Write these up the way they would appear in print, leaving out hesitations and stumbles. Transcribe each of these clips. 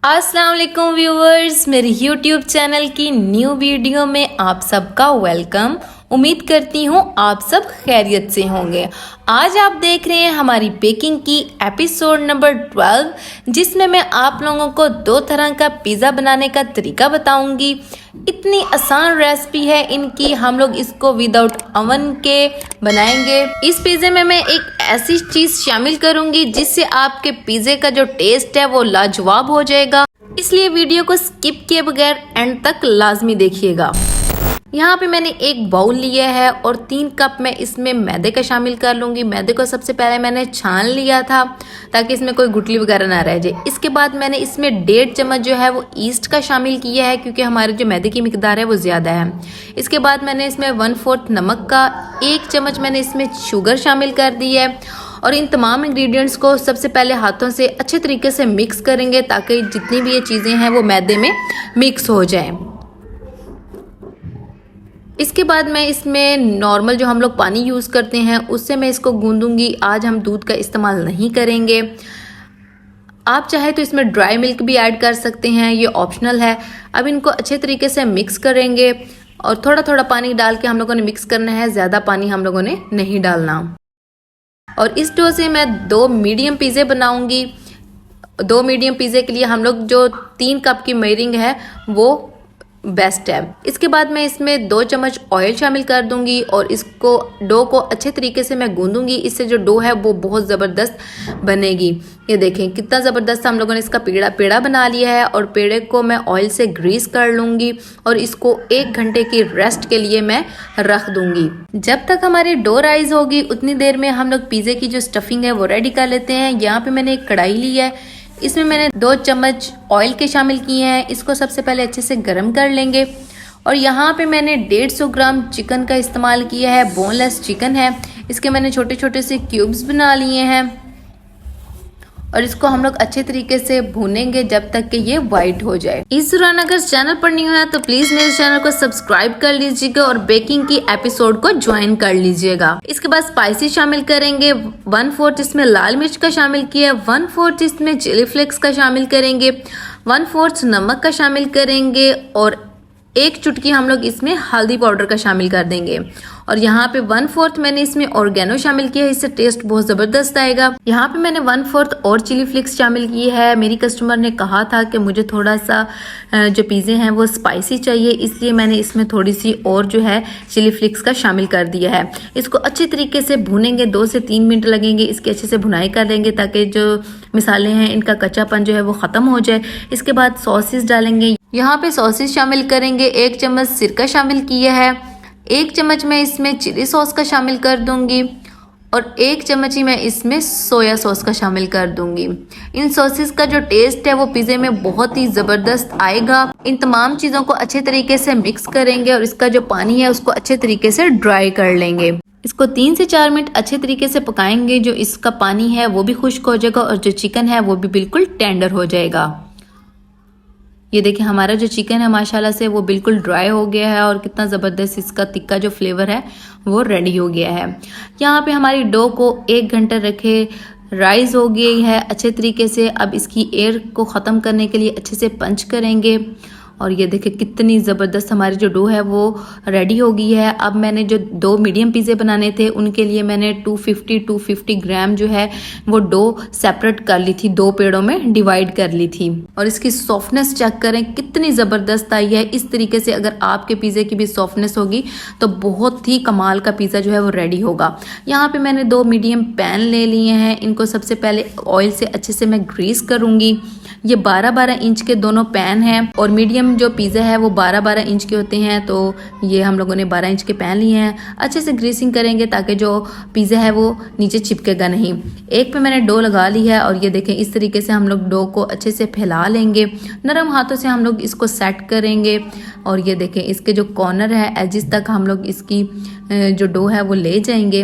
अस्सलाम वालेकुम व्यूवर्स, मेरे यूट्यूब चैनल की न्यू वीडियो में आप सबका वेलकम। उम्मीद करती हूँ आप सब खैरियत से होंगे। आज आप देख रहे हैं हमारी बेकिंग की एपिसोड नंबर 12, जिसमें मैं आप लोगों को दो तरह का पिज़्ज़ा बनाने का तरीका बताऊंगी। इतनी आसान रेसिपी है इनकी, हम लोग इसको विदाउट ओवन के बनाएंगे। इस पिज़्ज़े में मैं एक ऐसी चीज़ शामिल करूंगी जिससे आपके पिज़्ज़े का जो टेस्ट है वो लाजवाब हो जाएगा, इसलिए वीडियो को स्किप किए बगैर एंड तक लाजमी देखिएगा। यहाँ पे मैंने एक बाउल लिया है और 3 कप मैं इसमें मैदे का शामिल कर लूँगी। मैदे को सबसे पहले मैंने छान लिया था ताकि इसमें कोई गुठली वगैरह ना रह जाए। इसके बाद मैंने इसमें 1.5 चम्मच जो है वो ईस्ट का शामिल किया है, क्योंकि हमारे जो मैदे की मिकदार है वो ज़्यादा है। इसके बाद मैंने इसमें 1/4 नमक का, 1 चम्मच मैंने इसमें शुगर शामिल कर दी है। और इन तमाम इंग्रेडिएंट्स को सबसे पहले हाथों से अच्छे तरीके से मिक्स करेंगे ताकि जितनी भी ये चीज़ें हैं वो मैदे में मिक्स हो जाएं। इसके बाद मैं इसमें नॉर्मल जो हम लोग पानी यूज़ करते हैं उससे मैं इसको गूंदूंगी। आज हम दूध का इस्तेमाल नहीं करेंगे। आप चाहे तो इसमें ड्राई मिल्क भी ऐड कर सकते हैं, ये ऑप्शनल है। अब इनको अच्छे तरीके से मिक्स करेंगे और थोड़ा थोड़ा पानी डाल के हम लोगों ने मिक्स करना है, ज़्यादा पानी हम लोगों ने नहीं डालना। और इस डो से मैं 2 मीडियम पिज़्ज़े बनाऊंगी। 2 मीडियम पिज़्ज़े के लिए हम लोग जो 3 कप की मेजरिंग है वो बेस्ट है। इसके बाद मैं इसमें 2 चम्मच ऑयल शामिल कर दूंगी और इसको डो को अच्छे तरीके से मैं गूंदूंगी। इससे जो डो है वो बहुत ज़बरदस्त बनेगी। ये देखें कितना ज़बरदस्त हम लोगों ने इसका पेड़ा बना लिया है। और पेड़े को मैं ऑयल से ग्रीस कर लूँगी और इसको 1 घंटे की रेस्ट के लिए मैं रख दूँगी। जब तक हमारी डो राइज होगी उतनी देर में हम लोग पिज़्ज़े की जो स्टफिंग है वो रेडी कर लेते हैं। यहाँ पे मैंने एक कढ़ाई ली है, इसमें मैंने 2 चम्मच ऑयल के शामिल किए हैं। इसको सबसे पहले अच्छे से गर्म कर लेंगे। और यहाँ पे मैंने 150 ग्राम चिकन का इस्तेमाल किया है, बोनलेस चिकन है। इसके मैंने छोटे छोटे से क्यूब्स बना लिए हैं और इसको हम लोग अच्छे तरीके से भूनेंगे जब तक कि ये वाइट हो जाए। इस दौरान अगर चैनल पर नहीं हुआ तो प्लीज मेरे चैनल को सब्सक्राइब कर लीजिएगा और बेकिंग की एपिसोड को ज्वाइन कर लीजिएगा। इसके बाद स्पाइसी शामिल करेंगे। 1/4 इसमें लाल मिर्च का शामिल किया, 1/4 इसमें चिली फ्लेक्स का शामिल करेंगे, 1/4 नमक का शामिल करेंगे और 1 चुटकी हम लोग इसमें हल्दी पाउडर का शामिल कर देंगे। और यहाँ पे 1/4 मैंने इसमें ऑर्गेनो शामिल किया है, इससे टेस्ट बहुत ज़बरदस्त आएगा। यहाँ पे मैंने 1/4 और चिली फ्लेक्स शामिल की है। मेरी कस्टमर ने कहा था कि मुझे थोड़ा सा जो पिज़्ज़े हैं वो स्पाइसी चाहिए, इसलिए मैंने इसमें थोड़ी सी और जो है चिली फ्लेक्स का शामिल कर दिया है। इसको अच्छे तरीके से भूनेंगे, 2 से 3 मिनट लगेंगे। इसकी अच्छे से भुनाई कर लेंगे ताकि जो मिसाले हैं इनका कच्चापन जो है वो ख़त्म हो जाए। इसके बाद सॉसेस डालेंगे। यहाँ पे सॉसेस शामिल करेंगे। 1 चम्मच सिरका शामिल किया है, 1 चम्मच मैं इसमें चिली सॉस का शामिल कर दूंगी और 1 चम्मच ही मैं इसमें सोया सॉस का शामिल कर दूंगी। इन सॉसेस का जो टेस्ट है वो पिज़्ज़े में बहुत ही ज़बरदस्त आएगा। इन तमाम चीज़ों को अच्छे तरीके से मिक्स करेंगे और इसका जो पानी है उसको अच्छे तरीके से ड्राई कर लेंगे। इसको 3 से 4 मिनट अच्छे तरीके से पकाएंगे। जो इसका पानी है वो भी खुश्क हो जाएगा और जो चिकन है वो भी बिल्कुल टेंडर हो जाएगा। ये देखिए हमारा जो चिकन है माशाल्लाह से वो बिल्कुल ड्राई हो गया है और कितना ज़बरदस्त इसका तिक्का जो फ्लेवर है वो रेडी हो गया है। यहाँ पे हमारी डो को 1 घंटा रखे राइज हो गई है अच्छे तरीके से। अब इसकी एयर को ख़त्म करने के लिए अच्छे से पंच करेंगे और ये देखिए कितनी ज़बरदस्त हमारी जो डो है वो रेडी हो गई है। अब मैंने जो 2 मीडियम पिज़्ज़े बनाने थे उनके लिए मैंने 250 ग्राम जो है वो डो सेपरेट कर ली थी, 2 पेड़ों में डिवाइड कर ली थी। और इसकी सॉफ्टनेस चेक करें कितनी ज़बरदस्त आई है। इस तरीके से अगर आपके पिज़्ज़े की भी सॉफ्टनेस होगी तो बहुत ही कमाल का पिज़्ज़ा जो है वो रेडी होगा। यहाँ पे मैंने 2 मीडियम पैन ले लिए हैं। इनको सबसे पहले ऑयल से अच्छे से मैं ग्रीस करूँगी। ये 12-12 इंच के दोनों पैन हैं और मीडियम जो पिज़्ज़ा है वो 12-12 इंच के होते हैं, तो ये हम लोगों ने 12 इंच के पैन लिए हैं। अच्छे से ग्रीसिंग करेंगे ताकि जो पिज़्ज़ा है वो नीचे चिपकेगा नहीं। एक पे मैंने डो लगा ली है और ये देखें इस तरीके से हम लोग डो को अच्छे से फैला लेंगे। नरम हाथों से हम लोग इसको सेट करेंगे और ये देखें इसके जो कॉर्नर है एजिस तक हम लोग इसकी जो डो है वो ले जाएंगे।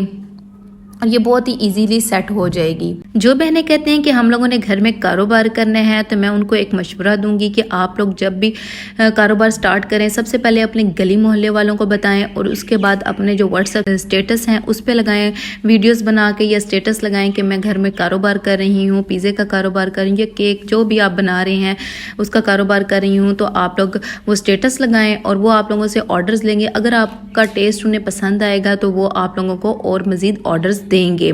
और ये बहुत ही इजीली सेट हो जाएगी। जो बहनें कहते हैं कि हम लोगों ने घर में कारोबार करना है, तो मैं उनको एक मशवरा दूंगी कि आप लोग जब भी कारोबार स्टार्ट करें, सबसे पहले अपने गली मोहल्ले वालों को बताएं और उसके बाद अपने जो व्हाट्सएप स्टेटस हैं उस पर लगाएं, वीडियोस बना के या स्टेटस लगाएं कि मैं घर में कारोबार कर रही हूँ, पिज़्ज़े का कारोबार कर रही हूँ या केक जो भी आप बना रहे हैं उसका कारोबार कर रही हूँ। तो आप लोग वो स्टेटस लगाएं और वो आप लोगों से ऑर्डर्स लेंगे। अगर आपका टेस्ट उन्हें पसंद आएगा तो वो आप लोगों को और मज़ीद ऑर्डर्स देंगे।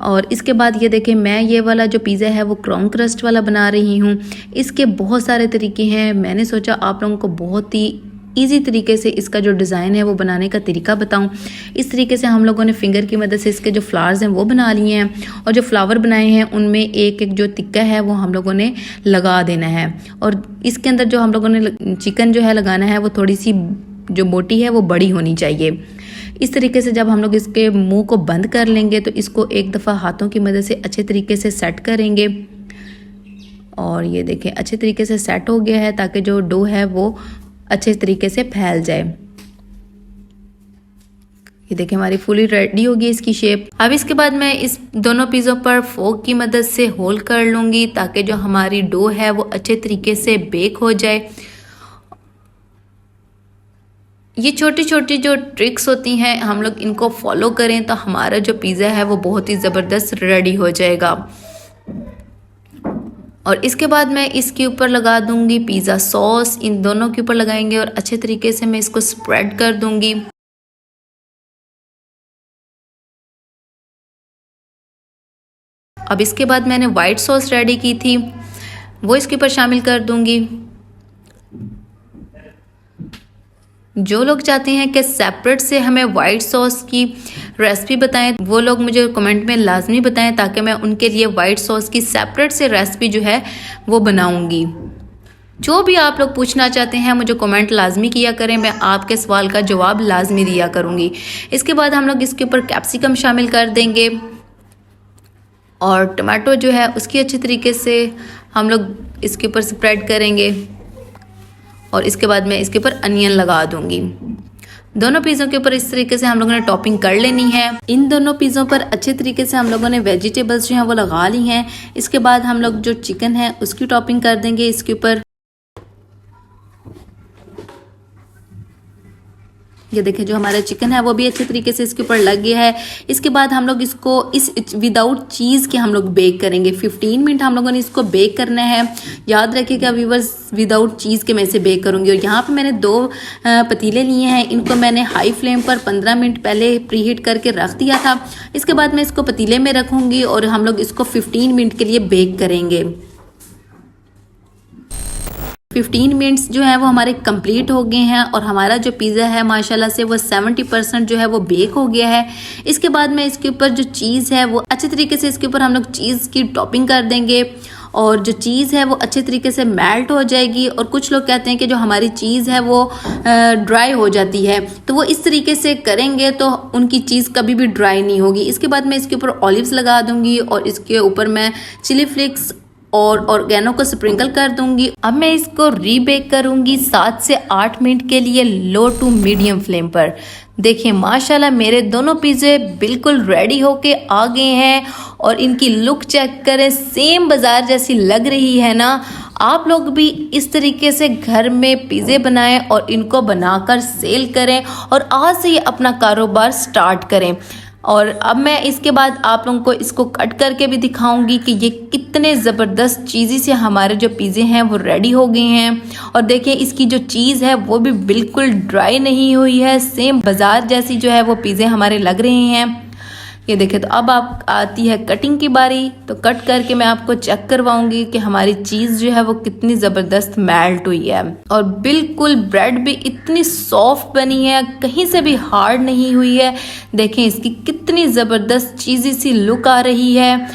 और इसके बाद ये देखें, मैं ये वाला जो पिज़्ज़ा है वो क्राउन क्रस्ट वाला बना रही हूँ। इसके बहुत सारे तरीके हैं, मैंने सोचा आप लोगों को बहुत ही ईजी तरीके से इसका जो डिज़ाइन है वो बनाने का तरीका बताऊं। इस तरीके से हम लोगों ने फिंगर की मदद से इसके जो फ्लावर्स हैं वो बना लिए हैं और जो फ्लावर बनाए हैं उनमें एक एक जो तिक्का है वो हम लोगों ने लगा देना है। और इसके अंदर जो हम लोगों ने चिकन जो है लगाना है वो थोड़ी सी जो बोटी है वो बड़ी होनी चाहिए। इस तरीके से जब हम लोग इसके मुंह को बंद कर लेंगे तो इसको एक दफ़ा हाथों की मदद से अच्छे तरीके से सेट करेंगे। और ये देखें अच्छे तरीके से सेट हो गया है ताकि जो डो है वो अच्छे तरीके से फैल जाए। ये देखें हमारी फुली रेडी होगी इसकी शेप। अब इसके बाद मैं इस दोनों पिज़्ज़ों पर फोक की मदद से होल कर लूँगी ताकि जो हमारी डो है वो अच्छे तरीके से बेक हो जाए। ये छोटी छोटी जो ट्रिक्स होती हैं हम लोग इनको फॉलो करें तो हमारा जो पिज़्ज़ा है वो बहुत ही ज़बरदस्त रेडी हो जाएगा। और इसके बाद मैं इसके ऊपर लगा दूंगी पिज़्ज़ा सॉस, इन दोनों के ऊपर लगाएंगे और अच्छे तरीके से मैं इसको स्प्रेड कर दूंगी। अब इसके बाद मैंने वाइट सॉस रेडी की थी वो इसके ऊपर शामिल कर दूंगी। जो लोग चाहते हैं कि सेपरेट से हमें वाइट सॉस की रेसिपी बताएं वो लोग मुझे कमेंट में लाजमी बताएं ताकि मैं उनके लिए वाइट सॉस की सेपरेट से रेसिपी जो है वो बनाऊंगी। जो भी आप लोग पूछना चाहते हैं मुझे कमेंट लाजमी किया करें, मैं आपके सवाल का जवाब लाजमी दिया करूंगी। इसके बाद हम लोग इसके ऊपर कैप्सिकम शामिल कर देंगे और टमाटो जो है उसकी अच्छी तरीके से हम लोग इसके ऊपर स्प्रेड करेंगे। और इसके बाद मैं इसके ऊपर अनियन लगा दूंगी। दोनों पिज़्ज़ों के ऊपर इस तरीके से हम लोगों ने टॉपिंग कर लेनी है। इन दोनों पिज़्ज़ों पर अच्छे तरीके से हम लोगों ने वेजिटेबल्स जो हैं वो लगा ली हैं। इसके बाद हम लोग जो चिकन है उसकी टॉपिंग कर देंगे इसके ऊपर। ये देखिए जो हमारा चिकन है वो भी अच्छे तरीके से इसके ऊपर लग गया है। इसके बाद हम लोग इसको इस विदाउट चीज़ के हम लोग बेक करेंगे। 15 मिनट हम लोगों ने इसको बेक करना है। याद रखिएगा व्यूअर्स, विदाउट चीज़ के मैं इसे बेक करूंगी। और यहाँ पे मैंने 2 पतीले लिए हैं, इनको मैंने हाई फ्लेम पर 15 मिनट पहले प्रीहीट करके रख दिया था। इसके बाद मैं इसको पतीले में रखूँगी और हम लोग इसको 15 मिनट के लिए बेक करेंगे। 15 मिनट्स जो है वो हमारे कंप्लीट हो गए हैं और हमारा जो पिज़्ज़ा है माशाल्लाह से वो 70% जो है वो बेक हो गया है। इसके बाद में इसके ऊपर जो चीज़ है वो अच्छे तरीके से इसके ऊपर हम लोग चीज़ की टॉपिंग कर देंगे और जो चीज़ है वो अच्छे तरीके से मेल्ट हो जाएगी। और कुछ लोग कहते हैं कि जो हमारी चीज़ है वो ड्राई हो जाती है, तो वो इस तरीके से करेंगे तो उनकी चीज़ कभी भी ड्राई नहीं होगी। इसके बाद मैं इसके ऊपर ऑलिव्स लगा दूंगी और इसके ऊपर मैं चिली फ्लेक्स और ऑर्गेनो को स्प्रिंकल कर दूंगी। अब मैं इसको रीबेक करूंगी 7 से 8 मिनट के लिए लो टू मीडियम फ्लेम पर। देखिए माशाल्लाह मेरे दोनों पिज़्ज़े बिल्कुल रेडी होके आ गए हैं और इनकी लुक चेक करें, सेम बाजार जैसी लग रही है ना। आप लोग भी इस तरीके से घर में पिज़्ज़े बनाएं और इनको बनाकर सेल करें और आज से ही अपना कारोबार स्टार्ट करें। और अब मैं इसके बाद आप लोगों को इसको कट करके भी दिखाऊंगी कि ये कितने ज़बरदस्त चीज़ी से हमारे जो पिज़्ज़े हैं वो रेडी हो गए हैं। और देखिए इसकी जो चीज़ है वो भी बिल्कुल ड्राई नहीं हुई है, सेम बाज़ार जैसी जो है वो पिज़्ज़े हमारे लग रहे हैं। ये देखिए तो अब आप आती है कटिंग की बारी, तो कट करके मैं आपको चेक करवाऊंगी कि हमारी चीज़ जो है वो कितनी ज़बरदस्त मेल्ट हुई है और बिल्कुल ब्रेड भी इतनी सॉफ्ट बनी है, कहीं से भी हार्ड नहीं हुई है। देखें इसकी कितनी ज़बरदस्त चीज़ी सी लुक आ रही है।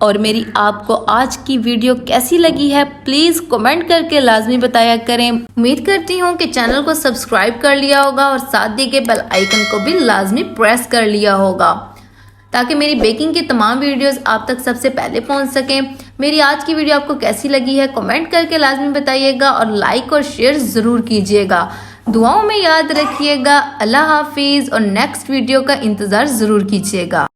और मेरी आपको आज की वीडियो कैसी लगी है प्लीज़ कमेंट करके लाजमी बताया करें। उम्मीद करती हूँ कि चैनल को सब्सक्राइब कर लिया होगा और साथ दिए गए बेल आइकन को भी लाजमी प्रेस कर लिया होगा ताकि मेरी बेकिंग की तमाम वीडियोस आप तक सबसे पहले पहुंच सकें। मेरी आज की वीडियो आपको कैसी लगी है कमेंट करके लाजमी बताइएगा और लाइक और शेयर ज़रूर कीजिएगा। दुआओं में याद रखिएगा। अल्लाह हाफिज़ और नेक्स्ट वीडियो का इंतज़ार ज़रूर कीजिएगा।